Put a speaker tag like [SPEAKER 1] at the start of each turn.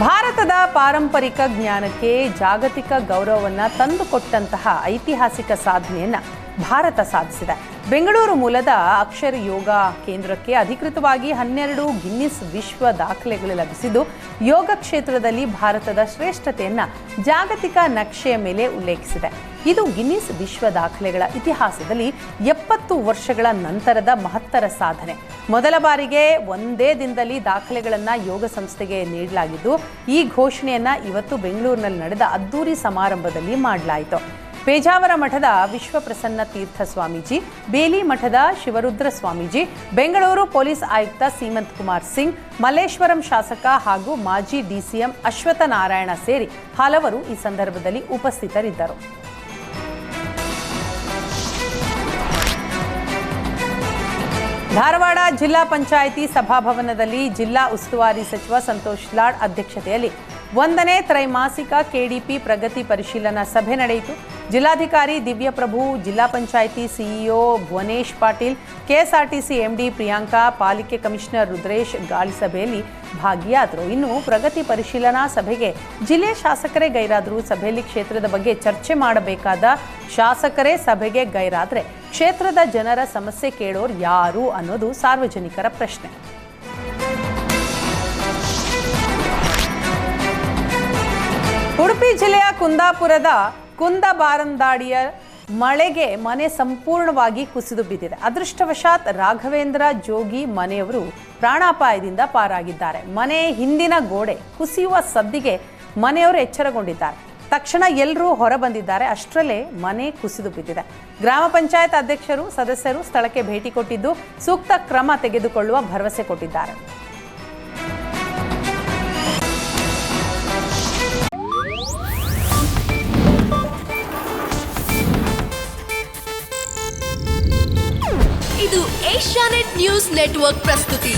[SPEAKER 1] ಭಾರತದ ಪಾರಂಪರಿಕ ಜ್ಞಾನಕ್ಕೆ ಜಾಗತಿಕ ಗೌರವವನ್ನು ತಂದುಕೊಟ್ಟಂತಹ ಐತಿಹಾಸಿಕ ಸಾಧನೆಯನ್ನು ಭಾರತ ಸಾಧಿಸಿದೆ. ಬೆಂಗಳೂರು ಮೂಲದ ಅಕ್ಷರ ಯೋಗ ಕೇಂದ್ರಕ್ಕೆ ಅಧಿಕೃತವಾಗಿ 12 ಗಿನ್ನಿಸ್ ವಿಶ್ವ ದಾಖಲೆಗಳು ಲಭಿಸಿದ್ದು, ಯೋಗ ಕ್ಷೇತ್ರದಲ್ಲಿ ಭಾರತದ ಶ್ರೇಷ್ಠತೆಯನ್ನು ಜಾಗತಿಕ ನಕ್ಷೆಯ ಮೇಲೆ ಉಲ್ಲೇಖಿಸಿದೆ. ಇದು ಗಿನ್ನಿಸ್ ವಿಶ್ವ ದಾಖಲೆಗಳ ಇತಿಹಾಸದಲ್ಲಿ 70 ವರ್ಷಗಳ ನಂತರದ ಮಹತ್ತರ ಸಾಧನೆ. ಮೊದಲ ಬಾರಿಗೆ ಒಂದೇ ದಿನದಲ್ಲಿ ದಾಖಲೆಗಳನ್ನು ಯೋಗ ಸಂಸ್ಥೆಗೆ ನೀಡಲಾಗಿದ್ದು, ಈ ಘೋಷಣೆಯನ್ನು ಇವತ್ತು ಬೆಂಗಳೂರಿನಲ್ಲಿ ನಡೆದ ಅದ್ದೂರಿ ಸಮಾರಂಭದಲ್ಲಿ ಮಾಡಲಾಯಿತು. ಪೇಜಾವರ ಮಠದ ವಿಶ್ವಪ್ರಸನ್ನ ತೀರ್ಥ ಸ್ವಾಮೀಜಿ, ಬೇಲಿ ಮಠದ ಶಿವರುದ್ರ ಸ್ವಾಮೀಜಿ, ಬೆಂಗಳೂರು ಪೊಲೀಸ್ ಆಯುಕ್ತ ಸೀಮಂತ್ ಕುಮಾರ್ ಸಿಂಗ್, ಮಲ್ಲೇಶ್ವರಂ ಶಾಸಕ ಹಾಗೂ ಮಾಜಿ ಡಿಸಿಎಂ ಅಶ್ವಥ ನಾರಾಯಣ ಸೇರಿ ಹಲವರು ಈ ಸಂದರ್ಭದಲ್ಲಿ ಉಪಸ್ಥಿತರಿದ್ದರು. ಧಾರವಾಡ ಜಿಲ್ಲಾ ಪಂಚಾಯಿತಿ ಸಭಾಭವನದಲ್ಲಿ ಜಿಲ್ಲಾ ಉಸ್ತುವಾರಿ ಸಚಿವ ಸಂತೋಷ್ ಲಾಡ್ ಅಧ್ಯಕ್ಷತೆಯಲ್ಲಿ 1ನೇ ತ್ರೈಮಾಸಿಕ ಕೆಡಿಪಿ ಪ್ರಗತಿ ಪರಿಶೀಲನಾ ಸಭೆ ನಡೆಯಿತು. ಜಿಲ್ಲಾಧಿಕಾರಿ ದಿವ್ಯಪ್ರಭು, ಜಿಲ್ಲಾ panchayat CEO Bhuvanesh Patil, KSRTC MD Priyanka, ಪಾಲಿಕೆ ಕಮಿಷನರ್ ರುದ್ರೇಶ್ ಗಾಳಿ ಸಭೆಯಲ್ಲಿ ಭಾಗಿಯಾದರು. ಇನ್ನು ಪ್ರಗತಿ ಪರಿಶೀಲನಾ ಸಭೆಗೆ ಜಿಲ್ಲೆ ಶಾಸಕರೇ ಗೈರಾದರು. ಸಭೆಯಲ್ಲಿ ಕ್ಷೇತ್ರದ ಬಗ್ಗೆ ಚರ್ಚೆ ಮಾಡಬೇಕಾದ ಶಾಸಕರೇ ಸಭೆಗೆ ಗೈರಾದರೆ ಕ್ಷೇತ್ರದ ಜನರ ಸಮಸ್ಯೆ ಕೇಳೋರು ಯಾರು ಅನ್ನೋದು ಸಾರ್ವಜನಿಕರ ಪ್ರಶ್ನೆ. ಉಡುಪಿ ಜಿಲ್ಲೆಯ ಕುಂದಾಪುರದ ಕುಂದಬಾರಂದಾಡಿಯ ಮಳೆಗೆ ಮನೆ ಸಂಪೂರ್ಣವಾಗಿ ಕುಸಿದು ಬಿದ್ದಿದೆ. ಅದೃಷ್ಟವಶಾತ್ ರಾಘವೇಂದ್ರ ಜೋಗಿ ಮನೆಯವರು ಪ್ರಾಣಾಪಾಯದಿಂದ ಪಾರಾಗಿದ್ದಾರೆ. ಮನೆ ಹಿಂದಿನ ಗೋಡೆ ಕುಸಿಯುವ ಸದ್ದಿಗೆ ಮನೆಯವರು ಎಚ್ಚರಗೊಂಡಿದ್ದಾರೆ. ತಕ್ಷಣ ಎಲ್ಲರೂ ಹೊರ ಬಂದಿದ್ದಾರೆ. ಅಷ್ಟರಲ್ಲೇ ಮನೆ ಕುಸಿದು ಬಿದ್ದಿದೆ. ಗ್ರಾಮ ಪಂಚಾಯತ್ ಅಧ್ಯಕ್ಷರು, ಸದಸ್ಯರು ಸ್ಥಳಕ್ಕೆ ಭೇಟಿ ಕೊಟ್ಟಿದ್ದು ಸೂಕ್ತ ಕ್ರಮ ತೆಗೆದುಕೊಳ್ಳುವ ಭರವಸೆ ಕೊಟ್ಟಿದ್ದಾರೆ.
[SPEAKER 2] ಇದು ಏಷ್ಯಾನೆಟ್ ನ್ಯೂಸ್ ನೆಟ್ವರ್ಕ್ ಪ್ರಸ್ತುತಿ.